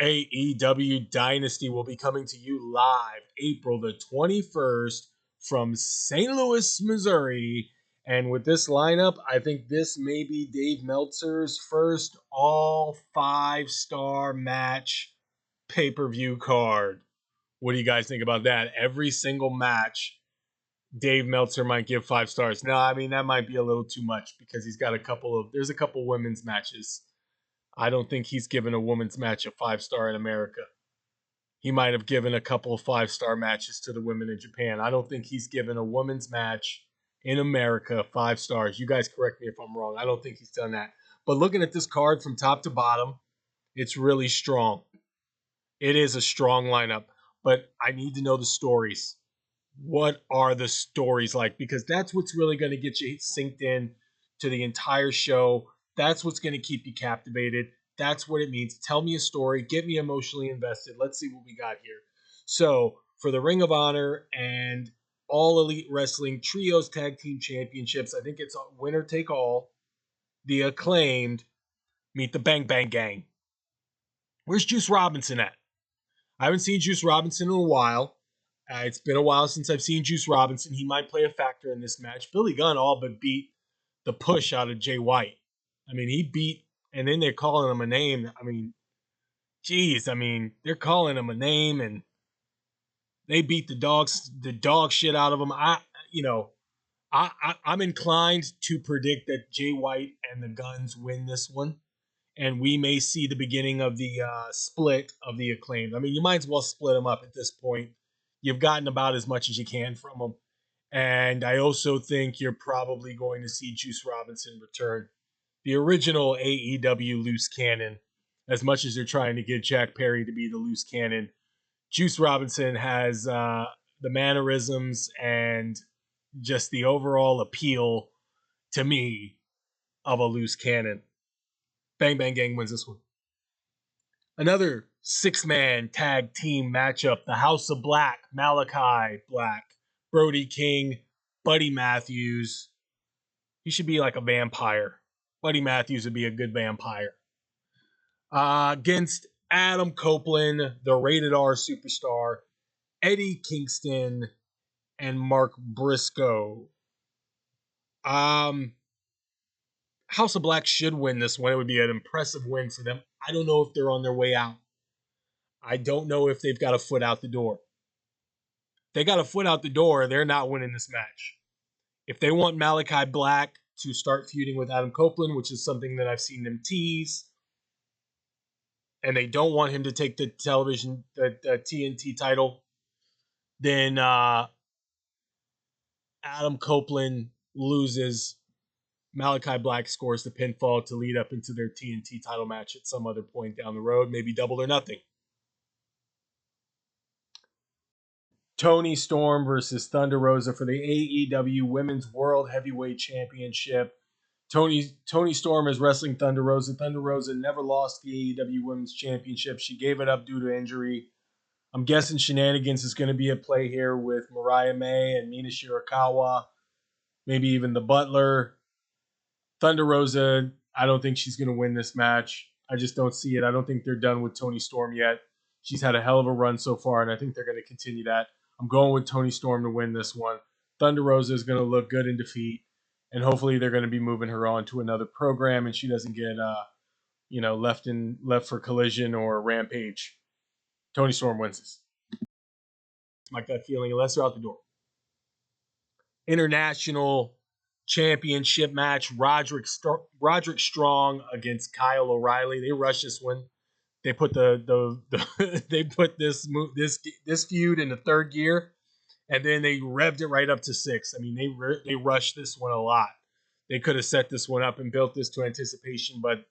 AEW Dynasty will be coming to you live April the 21st from St. Louis, Missouri. And with this lineup, I think this may be Dave Meltzer's first all 5-star match pay-per-view card. What do you guys think about that? Every single match, Dave Meltzer might give 5 stars. No, I mean, that might be a little too much because there's a couple women's matches. I don't think he's given a women's match a 5-star in America. He might have given a couple of 5-star matches to the women in Japan. I don't think he's given a women's match in America 5 stars. You guys correct me if I'm wrong. I don't think he's done that. But looking at this card from top to bottom, it's really strong. It is a strong lineup, but I need to know the stories. What are the stories like? Because that's what's really going to get you synced in to the entire show. That's what's going to keep you captivated. That's what it means. Tell me a story. Get me emotionally invested. Let's see what we got here. So, for the Ring of Honor and All Elite Wrestling Trios Tag Team Championships, I think it's winner take all. The Acclaimed meet the Bang Bang Gang. Where's Juice Robinson at? I haven't seen Juice Robinson in a while. It's been a while since I've seen Juice Robinson. He might play a factor in this match. Billy Gunn all but beat the push out of Jay White. I mean, he beat, and then they're calling him a name. I mean, geez, they're calling him a name, and they beat the dog shit out of him. I'm inclined to predict that Jay White and the Guns win this one, and we may see the beginning of the split of the Acclaimed. I mean, you might as well split them up at this point. You've gotten about as much as you can from them. And I also think you're probably going to see Juice Robinson return. The original AEW loose cannon, as much as they're trying to get Jack Perry to be the loose cannon, Juice Robinson has the mannerisms and just the overall appeal to me of a loose cannon. Bang Bang Gang wins this one. Another 6-man tag team matchup. The House of Black, Malachi Black, Brody King, Buddy Matthews. He should be like a vampire. Buddy Matthews would be a good vampire. Against Adam Copeland, the Rated R superstar, Eddie Kingston, and Mark Briscoe. House of Black should win this one. It would be an impressive win for them. I don't know if they're on their way out. I don't know if they've got a foot out the door. If they got a foot out the door, they're not winning this match. If they want Malachi Black to start feuding with Adam Copeland, which is something that I've seen them tease, and they don't want him to take the TNT title, then Adam Copeland loses. Malachi Black scores the pinfall to lead up into their TNT title match at some other point down the road, maybe Double or Nothing. Toni Storm versus Thunder Rosa for the AEW Women's World Heavyweight Championship. Toni Storm is wrestling Thunder Rosa. Thunder Rosa never lost the AEW Women's Championship. She gave it up due to injury. I'm guessing shenanigans is going to be at play here with Mariah May and Mina Shirakawa, maybe even the Butler. Thunder Rosa, I don't think she's going to win this match. I just don't see it. I don't think they're done with Toni Storm yet. She's had a hell of a run so far, and I think they're going to continue that. I'm going with Toni Storm to win this one. Thunder Rosa is going to look good in defeat, and hopefully they're going to be moving her on to another program, and she doesn't get left for Collision or Rampage. Toni Storm wins this. It's my gut feeling, unless they're out the door. International Championship match: Roderick Strong against Kyle O'Reilly. They rushed this one. They put they put this feud in the third gear, and then they revved it right up to 6. I mean, they rushed this one a lot. They could have set this one up and built this to anticipation, but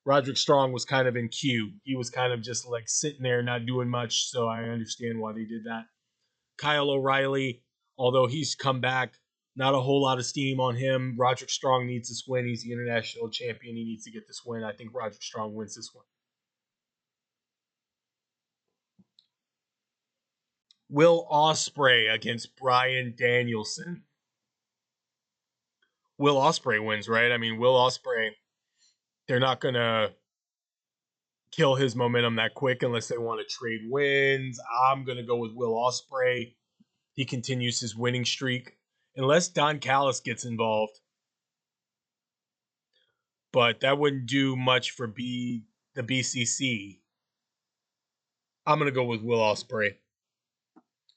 Roderick Strong was kind of in queue. He was kind of just like sitting there, not doing much. So I understand why they did that. Kyle O'Reilly, although he's come back, not a whole lot of steam on him. Roderick Strong needs this win. He's the international champion. He needs to get this win. I think Roderick Strong wins this one. Will Ospreay against Bryan Danielson. Will Ospreay wins, right? I mean, Will Ospreay, they're not going to kill his momentum that quick unless they want to trade wins. I'm going to go with Will Ospreay. He continues his winning streak unless Don Callis gets involved. But that wouldn't do much for the BCC. I'm going to go with Will Ospreay.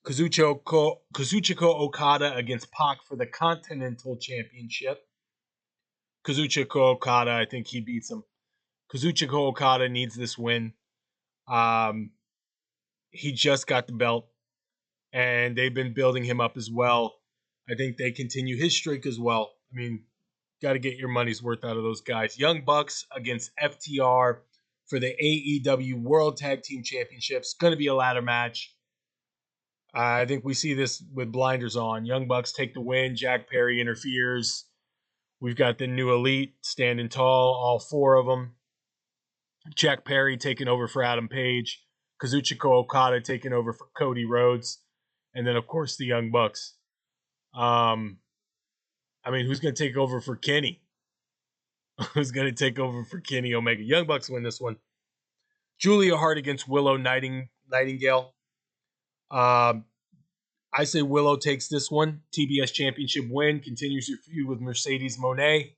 Kazuchika Okada against Pac for the Continental Championship. Kazuchika Okada, I think he beats him. Kazuchika Okada needs this win. He just got the belt, and they've been building him up as well. I think they continue his streak as well. I mean, got to get your money's worth out of those guys. Young Bucks against FTR for the AEW World Tag Team Championships. Going to be a ladder match. I think we see this with blinders on. Young Bucks take the win. Jack Perry interferes. We've got the new Elite standing tall, all four of them. Jack Perry taking over for Adam Page. Kazuchika Okada taking over for Cody Rhodes. And then, of course, the Young Bucks. Who's going to take over for Kenny? Who's going to take over for Kenny Omega? Young Bucks win this one. Julia Hart against Willow Nightingale. I say Willow takes this one. TBS Championship win. Continues her feud with Mercedes Moné.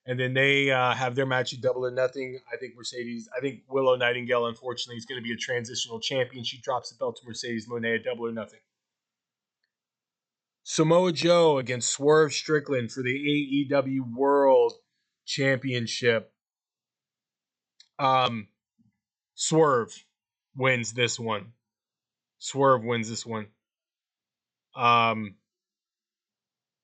And then they have their match at Double or Nothing. I think Willow Nightingale, unfortunately, is going to be a transitional champion. She drops the belt to Mercedes Moné at Double or Nothing. Samoa Joe against Swerve Strickland for the AEW World Championship. Swerve wins this one.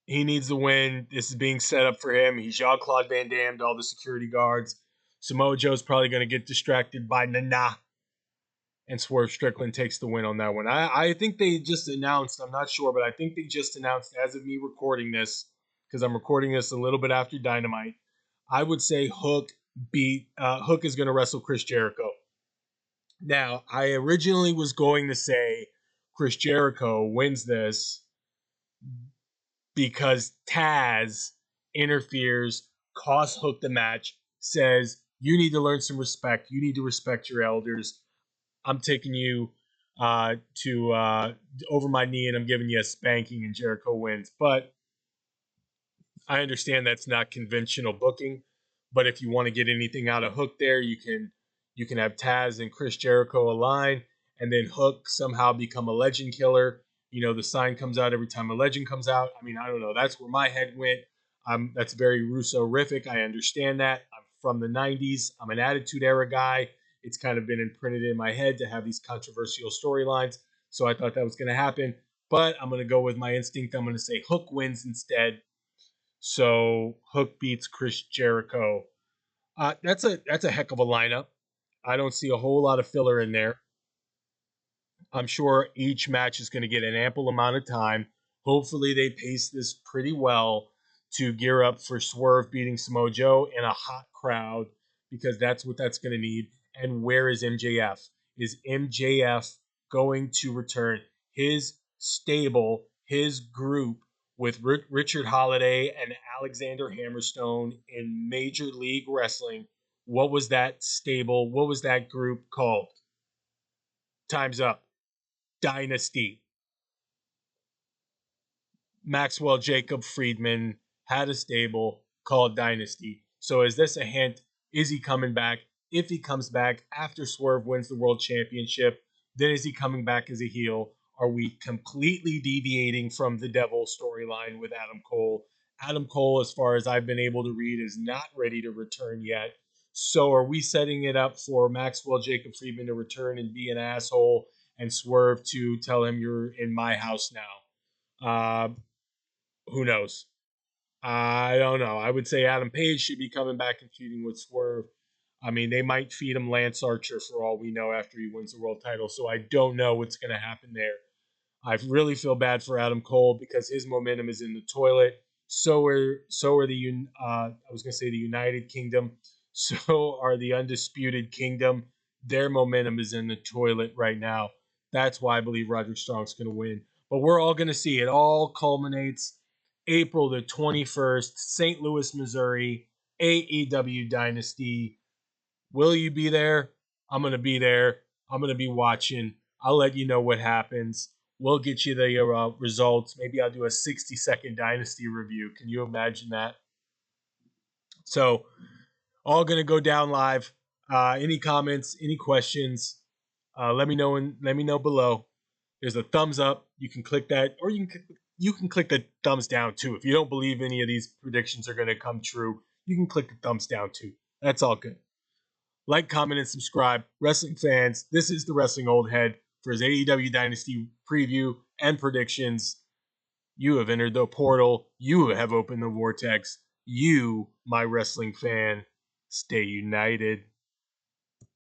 He needs the win. This is being set up for him. He's Jean-Claude Van Damme to all the security guards. Samoa Joe's probably going to get distracted by Nana. And Swerve Strickland takes the win on that one. I think they just announced, I'm not sure, but I think they just announced as of me recording this, because I'm recording this a little bit after Dynamite, I would say Hook is going to wrestle Chris Jericho. Now, I originally was going to say Chris Jericho wins this because Taz interferes, costs Hook the match, says, you need to learn some respect. You need to respect your elders. I'm taking you to over my knee and I'm giving you a spanking, and Jericho wins. But I understand that's not conventional booking. But if you want to get anything out of Hook there, you can have Taz and Chris Jericho align, and then Hook somehow become a legend killer. You know, the sign comes out every time a legend comes out. I mean, I don't know. That's where my head went. That's very Russo-rific. I understand that. I'm from the 90s. I'm an Attitude Era guy. It's kind of been imprinted in my head to have these controversial storylines. So I thought that was going to happen. But I'm going to go with my instinct. I'm going to say Hook wins instead. So Hook beats Chris Jericho. That's a heck of a lineup. I don't see a whole lot of filler in there. I'm sure each match is going to get an ample amount of time. Hopefully they pace this pretty well to gear up for Swerve beating Samoa Joe in a hot crowd, because that's what that's going to need. And where is MJF? Is MJF going to return? His stable, his group with Richard Holiday and Alexander Hammerstone in Major League Wrestling. What was that stable? What was that group called? Time's up. Dynasty. Maxwell Jacob Friedman had a stable called Dynasty. So is this a hint? Is he coming back? If he comes back after Swerve wins the world championship, then is he coming back as a heel? Are we completely deviating from the Devil storyline with Adam Cole? Adam Cole, as far as I've been able to read, is not ready to return yet. So are we setting it up for Maxwell Jacob Friedman to return and be an asshole, and Swerve to tell him you're in my house now? Who knows? I don't know. I would say Adam Page should be coming back and feuding with Swerve. I mean, they might feed him Lance Archer for all we know after he wins the world title. So I don't know what's going to happen there. I really feel bad for Adam Cole because his momentum is in the toilet. So are the I was going to say the United Kingdom. So are the Undisputed Kingdom. Their momentum is in the toilet right now. That's why I believe Roderick Strong's going to win. But we're all going to see it. All culminates April the 21st, St. Louis, Missouri, AEW Dynasty. Will you be there? I'm going to be there. I'm going to be watching. I'll let you know what happens. We'll get you the results. Maybe I'll do a 60-second Dynasty review. Can you imagine that? So, all going to go down live. Any comments, any questions, let me know below. There's a thumbs up. You can click that, or you can click the thumbs down too. If you don't believe any of these predictions are going to come true, you can click the thumbs down too. That's all good. Like, comment, and subscribe. Wrestling fans, this is the Wrestling Old Head for his AEW Dynasty preview and predictions. You have entered the portal. You have opened the vortex. You, my wrestling fan, stay united.